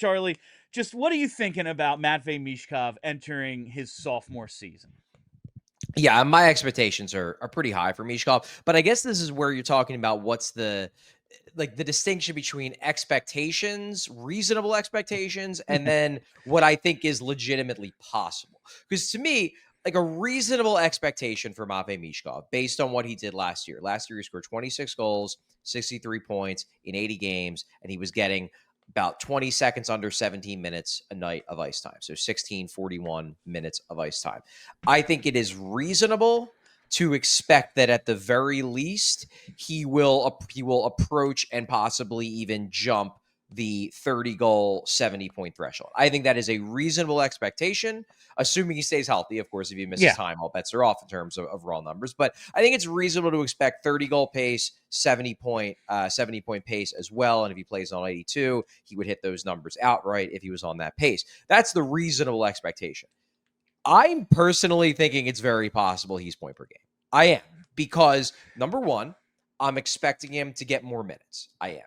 Charlie, just what are you thinking about Matvei Michkov entering his sophomore season? Yeah, my expectations are pretty high for Michkov, but I guess this is where you're talking about what's the distinction between expectations, reasonable expectations, and then what I think is legitimately possible. Because to me, like a reasonable expectation for Matvei Michkov based on what he did last year. Last year, he scored 26 goals, 63 points in 80 games, and he was getting about 20 seconds under 17 minutes a night of ice time. So 1641 minutes of ice time. I think it is reasonable to expect that at the very least he will approach and possibly even jump the 30 goal 70 point threshold. I think that is a reasonable expectation, assuming he stays healthy. Of course, if he misses time, all bets are off in terms of raw numbers, but I think it's reasonable to expect 30 goal pace, 70 point pace as well. And if he plays on 82, he would hit those numbers outright if he was on that pace. That's the reasonable expectation. I'm personally thinking it's very possible he's point per game. I am, because number one, I'm expecting him to get more minutes. I am.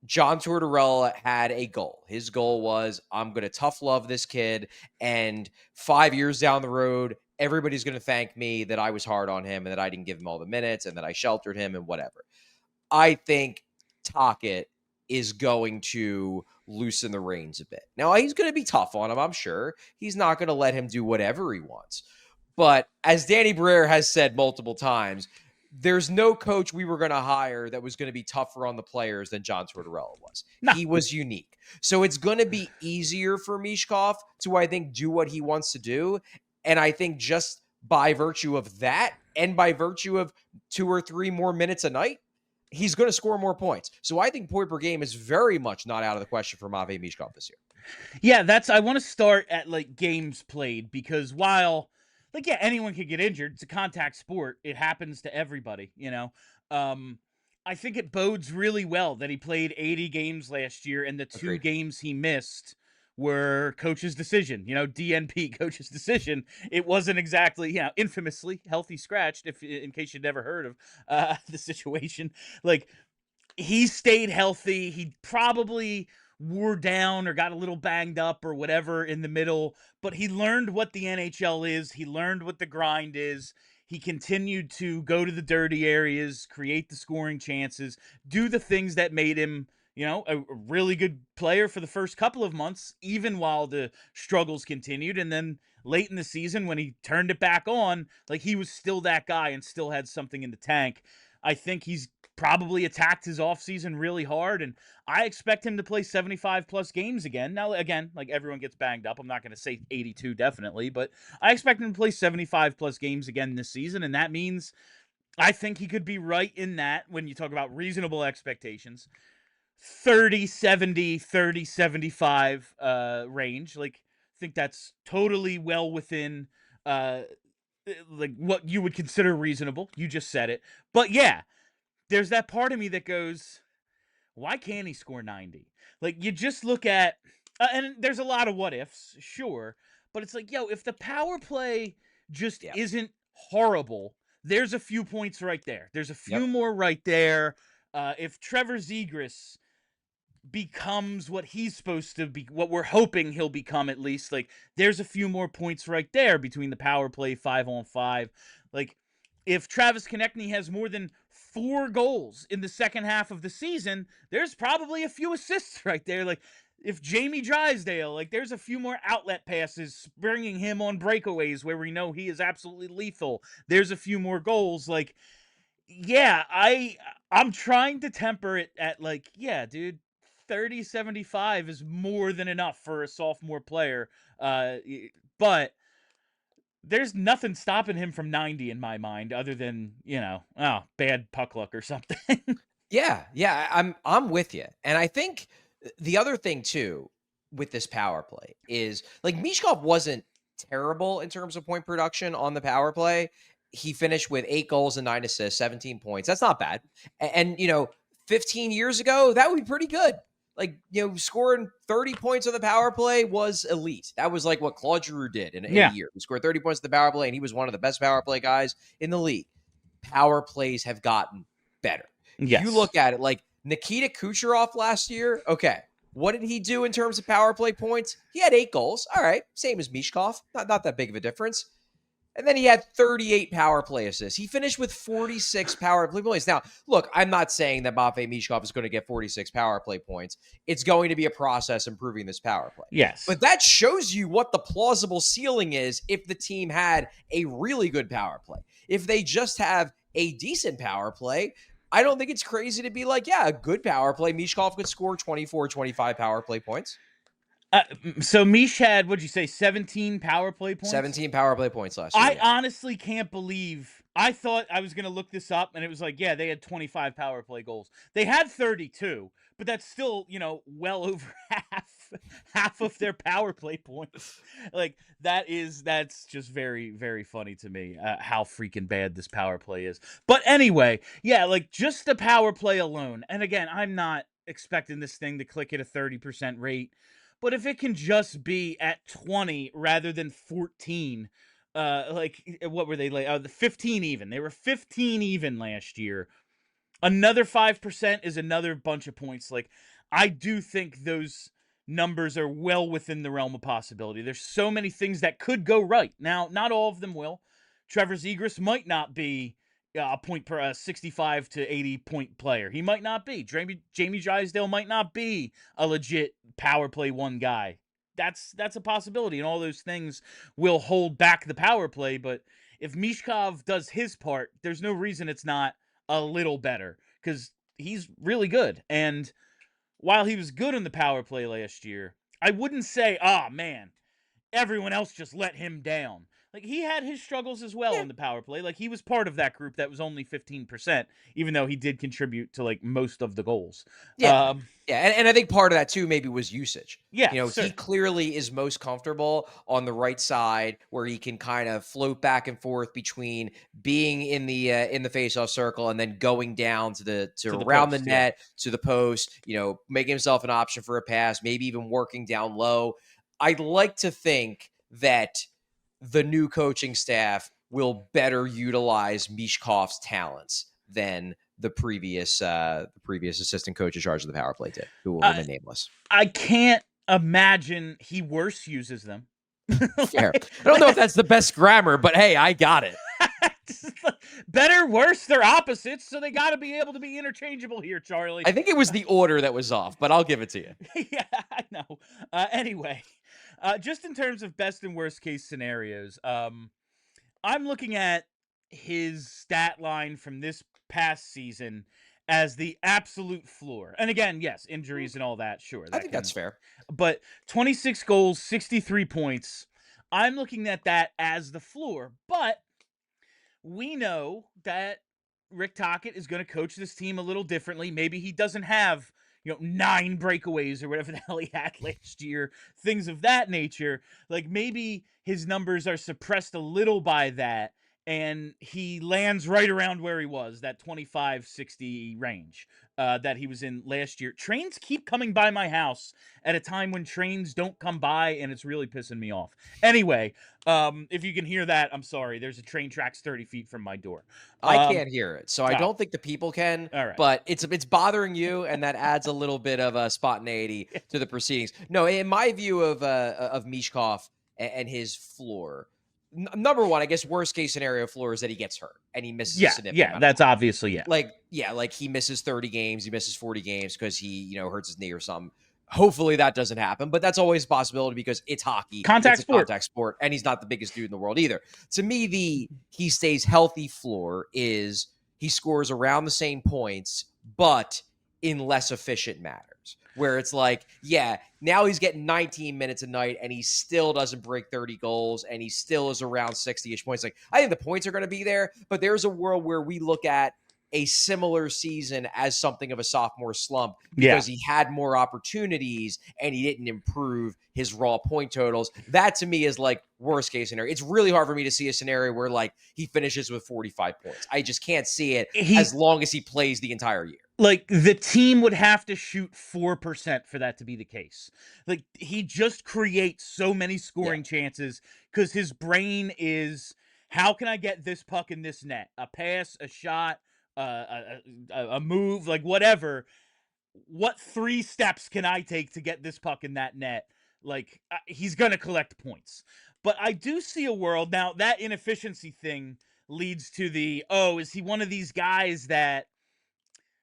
John Tortorella had a goal. His goal was, I'm going to tough love this kid, and 5 years down the road, everybody's going to thank me that I was hard on him and that I didn't give him all the minutes and that I sheltered him and whatever. I think Tocchet is going to loosen the reins a bit. Now, he's going to be tough on him, I'm sure. He's not going to let him do whatever he wants. But as Danny Briere has said multiple times, there's no coach we were going to hire that was going to be tougher on the players than John Tortorella was. No. He was unique. So it's going to be easier for Michkov to, I think, do what he wants to do. And I think just by virtue of that and by virtue of 2 or 3 more minutes a night, he's going to score more points. So I think point per game is very much not out of the question for Matvei Michkov this year. Yeah, I want to start at like games played, because while anyone could get injured, it's a contact sport. It happens to everybody, you know. I think it bodes really well that he played 80 games last year, and the 2 games he missed were coach's decision, DNP, coach's decision. It wasn't exactly, infamously healthy scratched, in case you'd never heard of the situation. Like, he stayed healthy. He probably wore down or got a little banged up or whatever in the middle, but he learned what the NHL is. He learned what the grind is. He continued to go to the dirty areas, create the scoring chances, do the things that made him, a really good player for the first couple of months, even while the struggles continued. And then late in the season, when he turned it back on, like, he was still that guy and still had something in the tank. I think he's probably attacked his offseason really hard, and I expect him to play 75-plus games again. Now, again, like, everyone gets banged up. I'm not going to say 82 definitely, but I expect him to play 75-plus games again this season, and that means I think he could be right in that, when you talk about reasonable expectations, 30-70, 30-75 range. Like, I think that's totally well within like what you would consider reasonable. You just said it. But yeah, there's that part of me that goes, why can't he score 90? Like, you just look at, and there's a lot of what ifs, sure, but it's like, if the power play just isn't horrible, there's a few points right there. There's a few more right there. If Trevor Zegras becomes what he's supposed to be, what we're hoping he'll become, at least, like, there's a few more points right there between the power play 5-on-5. Like, if Travis Konechny has more than 4 goals in the second half of the season, there's probably a few assists right there. Like, if Jamie Drysdale, like, there's a few more outlet passes bringing him on breakaways where we know he is absolutely lethal. There's a few more goals. Like, yeah, I'm trying to temper it at, like, yeah, dude, 30-75 is more than enough for a sophomore player. But there's nothing stopping him from 90 in my mind, other than, bad puck luck or something. Yeah, I'm with you. And I think the other thing too with this power play is, like, Michkov wasn't terrible in terms of point production on the power play. He finished with 8 goals and 9 assists, 17 points. That's not bad. And 15 years ago, that would be pretty good. Like, scoring 30 points on the power play was elite. That was like what Claude Giroux did in a year. He scored 30 points on the power play, and he was one of the best power play guys in the league. Power plays have gotten better. Yes. You look at it, like Nikita Kucherov last year, okay, What did he do in terms of power play points? He had 8 goals. All right, same as Michkov. Not that big of a difference. And then he had 38 power play assists. He finished with 46 power play points. Now, look, I'm not saying that Matvei Michkov is going to get 46 power play points. It's going to be a process improving this power play. Yes. But that shows you what the plausible ceiling is if the team had a really good power play. If they just have a decent power play, I don't think it's crazy to be like, yeah, a good power play. Michkov could score 24, 25 power play points. So Mish had, what'd you say, 17 power play points? 17 power play points last year. I honestly can't believe. I thought I was going to look this up, and it was like, yeah, they had 25 power play goals. They had 32, but that's still, well over half of their power play points. Like, that's just very, very funny to me, how freaking bad this power play is. But anyway, yeah, like, just the power play alone. And again, I'm not expecting this thing to click at a 30% rate. But if it can just be at 20 rather than 14, what were they like? The 15 even. They were 15 even last year. Another 5% is another bunch of points. Like, I do think those numbers are well within the realm of possibility. There's so many things that could go right. Now, not all of them will. Trevor Zegras might not be a point per 65 to 80 point player. He might not be. Jamie Drysdale might not be a legit power play one guy. That's a possibility, and all those things will hold back the power play. But if Michkov does his part, there's no reason it's not a little better, because he's really good. And while he was good in the power play last year, I wouldn't say, man, everyone else just let him down. Like, he had his struggles as well in the power play. Like, he was part of that group that was only 15%, even though he did contribute to, like, most of the goals. Yeah. And I think part of that, too, maybe was usage. Yeah. He clearly is most comfortable on the right side, where he can kind of float back and forth between being in the faceoff circle and then going down to around the net, to the post, making himself an option for a pass, maybe even working down low. I'd like to think that the new coaching staff will better utilize Michkov's talents than the previous assistant coach in charge of the power play did, who will remain nameless. I can't imagine he worse uses them. Fair. I don't know if that's the best grammar, but hey, I got it. Better, worse, they're opposites, so they got to be able to be interchangeable here, Charlie. I think it was the order that was off, but I'll give it to you. Yeah, I know. Anyway, just in terms of best and worst case scenarios, I'm looking at his stat line from this past season as the absolute floor. And again, yes, injuries and all that, sure. I think that's fair. But 26 goals, 63 points. I'm looking at that as the floor. But we know that Rick Tocchet is going to coach this team a little differently. Maybe he doesn't have 9 breakaways or whatever the hell he had last year, things of that nature. Like, maybe his numbers are suppressed a little by that, and he lands right around where he was, that 25-60 range that he was in last year. Trains keep coming by my house at a time when trains don't come by, and it's really pissing me off. Anyway, if you can hear that, I'm sorry. There's a train tracks 30 feet from my door. I can't hear it, so I don't think the people can. All right. But it's bothering you, and that adds a little bit of spontaneity to the proceedings. No, in my view of Michkov and his floor, number one, I guess worst case scenario floor is that he gets hurt and he misses a significant amount. That's obviously like he misses 30 games, he misses 40 games because he hurts his knee or something. Hopefully that doesn't happen, but that's always a possibility because it's hockey. Contact sport, and he's not the biggest dude in the world either. To me, he stays healthy floor is he scores around the same points, but in less efficient matters. Where it's like, yeah, now he's getting 19 minutes a night and he still doesn't break 30 goals and he still is around 60-ish points. Like, I think the points are going to be there, but there's a world where we look at a similar season as something of a sophomore slump because he had more opportunities and he didn't improve his raw point totals. That to me is like worst case scenario. It's really hard for me to see a scenario where like he finishes with 45 points. I just can't see it as long as he plays the entire year. Like, the team would have to shoot 4% for that to be the case. Like, he just creates so many scoring chances because his brain is, how can I get this puck in this net? A pass, a shot, a move, like whatever. what 3 steps can I take to get this puck in that net? Like, he's going to collect points. But I do see a world now that inefficiency thing leads to is he one of these guys that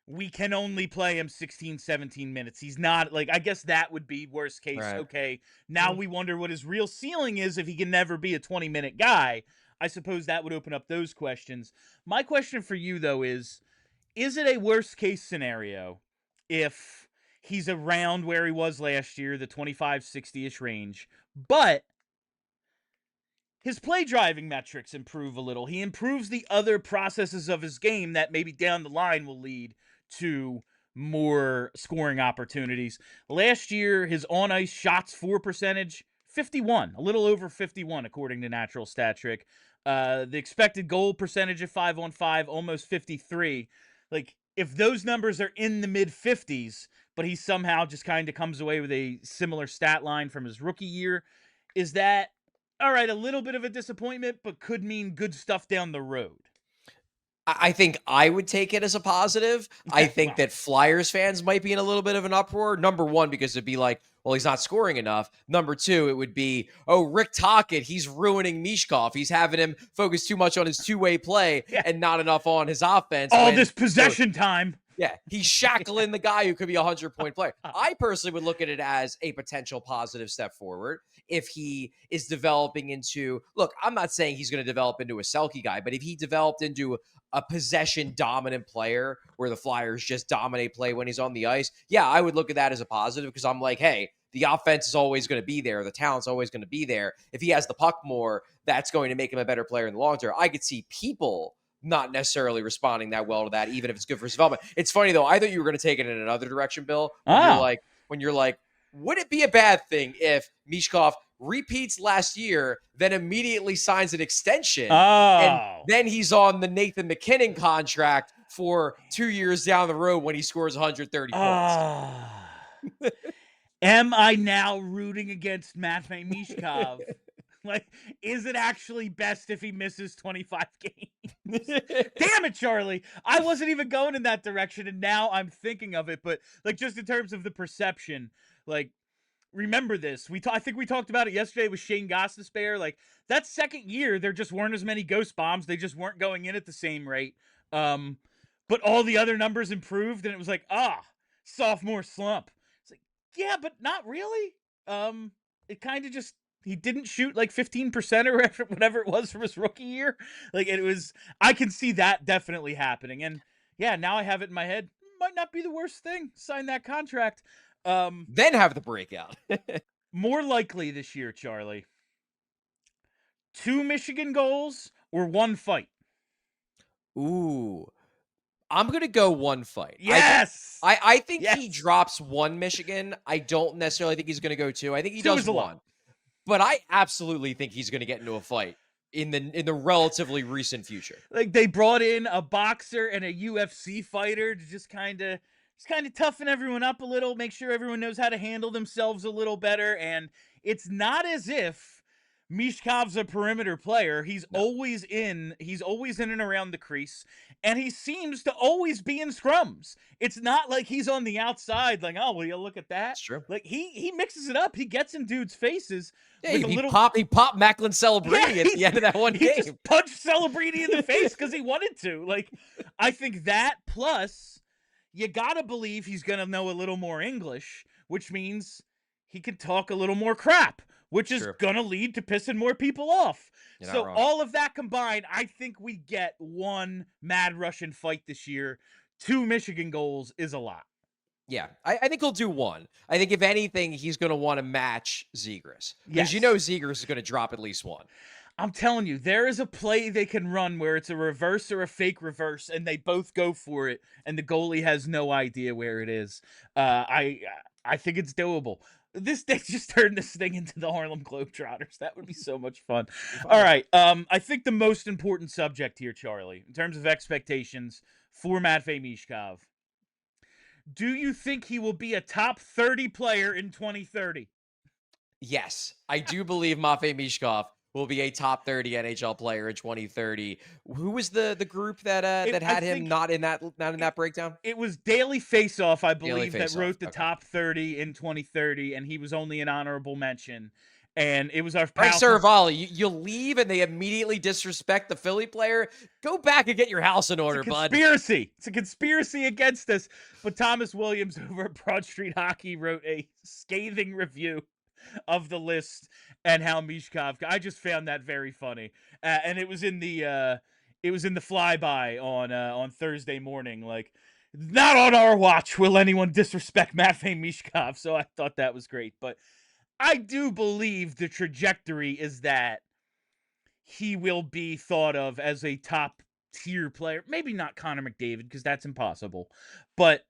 we can only play him 16, 17 minutes? He's not, like, I guess that would be worst case. Right. Okay, now we wonder what his real ceiling is if he can never be a 20-minute guy. I suppose that would open up those questions. My question for you, though, is it a worst case scenario if he's around where he was last year, the 25, 60-ish range, but his play driving metrics improve a little? He improves the other processes of his game that maybe down the line will lead to more scoring opportunities. Last year, his on-ice shots for percentage, 51, a little over 51, according to Natural Stat Trick. The expected goal percentage of 5-on-5, almost 53. Like, if those numbers are in the mid-50s, but he somehow just kind of comes away with a similar stat line from his rookie year, is that, all right, a little bit of a disappointment, but could mean good stuff down the road? I think I would take it as a positive. I think Wow. that Flyers fans might be in a little bit of an uproar. Number one, because it'd be like, well, he's not scoring enough. Number two, it would be, oh, Rick Tocchet, he's ruining Michkov. He's having him focus too much on his two-way play and not enough on his offense. All this possession time. Yeah, he's shackling the guy who could be a 100-point player. I personally would look at it as a potential positive step forward if he is developing into, look, I'm not saying he's going to develop into a Selke guy, but if he developed into a possession dominant player where the Flyers just dominate play when he's on the ice, yeah, I would look at that as a positive, because I'm like, hey, the offense is always going to be there. The talent's always going to be there. If he has the puck more, that's going to make him a better player in the long term. I could see people not necessarily responding that well to that, even if it's good for his development. It's funny, though. I thought you were going to take it in another direction, Bill. When you're like, would it be a bad thing if Michkov repeats last year, then immediately signs an extension, and then he's on the Nathan MacKinnon contract for 2 years down the road when he scores 130 points? Am I now rooting against Matvei Michkov? Like, is it actually best if he misses 25 games? Damn it, Charlie. I wasn't even going in that direction, and now I'm thinking of it. But, like, just in terms of the perception, like, remember this. I think we talked about it yesterday with Shane Gostisbehere. Like, that second year, there just weren't as many ghost bombs. They just weren't going in at the same rate. But all the other numbers improved, and it was like, sophomore slump. It's like, yeah, but not really. It kind of just, he didn't shoot like 15% or whatever it was from his rookie year. Like, it was, I can see that definitely happening. And yeah, now I have it in my head. Might not be the worst thing. Sign that contract. Then have the breakout. More likely this year, Charlie. 2 Michigan goals or 1 fight? Ooh. I'm going to go 1 fight. Yes! I think he drops 1 Michigan. I don't necessarily think he's going to go 2. I think he does 1. But I absolutely think he's going to get into a fight in the relatively recent future. Like, they brought in a boxer and a UFC fighter to just kind of toughen everyone up a little, make sure everyone knows how to handle themselves a little better. And it's not as if Michkov's a perimeter player. He's always in and around the crease, and he seems to always be in scrums. It's not like he's on the outside, like, oh, will you look at that? That's true. Like, he mixes it up. He gets in dudes' faces. Yeah, he popped Macklin Celebrini at the end of that one game. He just punched Celebrini in the face because he wanted to. Like, I think that, plus you gotta believe he's gonna know a little more English, which means he can talk a little more crap, which is going to lead to pissing more people off. So all of that combined, I think we get 1 Mad Russian fight this year. 2 Michigan goals is a lot. Yeah, I think he'll do 1. I think if anything, he's going to want to match Zegras. Because you know Zegras is going to drop at least 1. I'm telling you, there is a play they can run where it's a reverse or a fake reverse, and they both go for it, and the goalie has no idea where it is. I think it's doable. They just turned this thing into the Harlem Globetrotters. That would be so much fun. All right. I think the most important subject here, Charlie, in terms of expectations for Matvei Michkov, do you think he will be a top 30 player in 2030? Yes, I do believe Matvei Michkov will be a top 30 NHL player in 2030. Who was the group that I had him think not in that breakdown? it was Daily Faceoff, I Daily believe, that Face Off. wrote the Okay. top 30 in 2030, and he was only an honorable mention. And it was our Frank pal. Saravalli, you leave and they immediately disrespect the Philly player. Go back and get your house in order, bud. It's a conspiracy against us. But Thomas Williams over at Broad Street Hockey wrote a scathing review of the list and how Michkov. I just found that very funny, and it was in the flyby on Thursday morning. Like, not on our watch will anyone disrespect Matvei Michkov. So I thought that was great, but I do believe the trajectory is that he will be thought of as a top tier player. Maybe not Connor McDavid, because that's impossible, but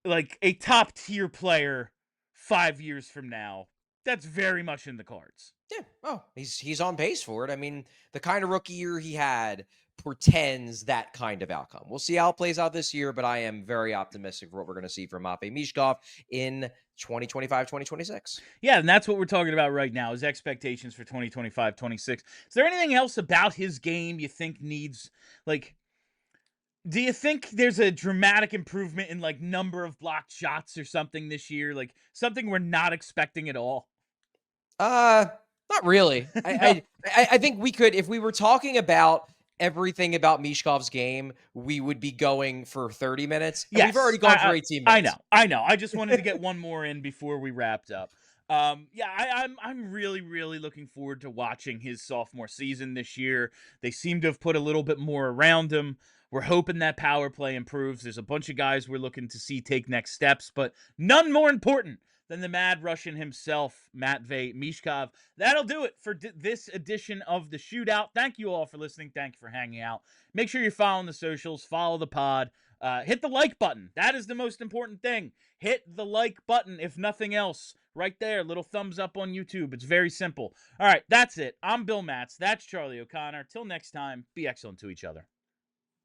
like a top tier player 5 years from now. That's very much in the cards. Yeah. Oh, he's on pace for it. I mean, the kind of rookie year he had portends that kind of outcome. We'll see how it plays out this year, but I am very optimistic for what we're going to see from Matvei Michkov in 2025, 2026. Yeah, and that's what we're talking about right now, is expectations for 2025, 26. Is there anything else about his game you think needs, like, do you think there's a dramatic improvement in, like, number of blocked shots or something this year? Like, something we're not expecting at all? Not really. No. I think we could, if we were talking about everything about Mishkov's game, we would be going for 30 minutes. And we've already gone for 18 minutes. I know. I just wanted to get one more in before we wrapped up. I'm really, really looking forward to watching his sophomore season this year. They seem to have put a little bit more around him. We're hoping that power play improves. There's a bunch of guys we're looking to see take next steps, but none more important than the Mad Russian himself, Matvei Michkov. That'll do it for this edition of The Shootout. Thank you all for listening. Thank you for hanging out. Make sure you're following the socials, follow the pod. Hit the like button. That is the most important thing. Hit the like button, if nothing else. Right there, little thumbs up on YouTube. It's very simple. All right, that's it. I'm Bill Matz. That's Charlie O'Connor. Till next time, be excellent to each other.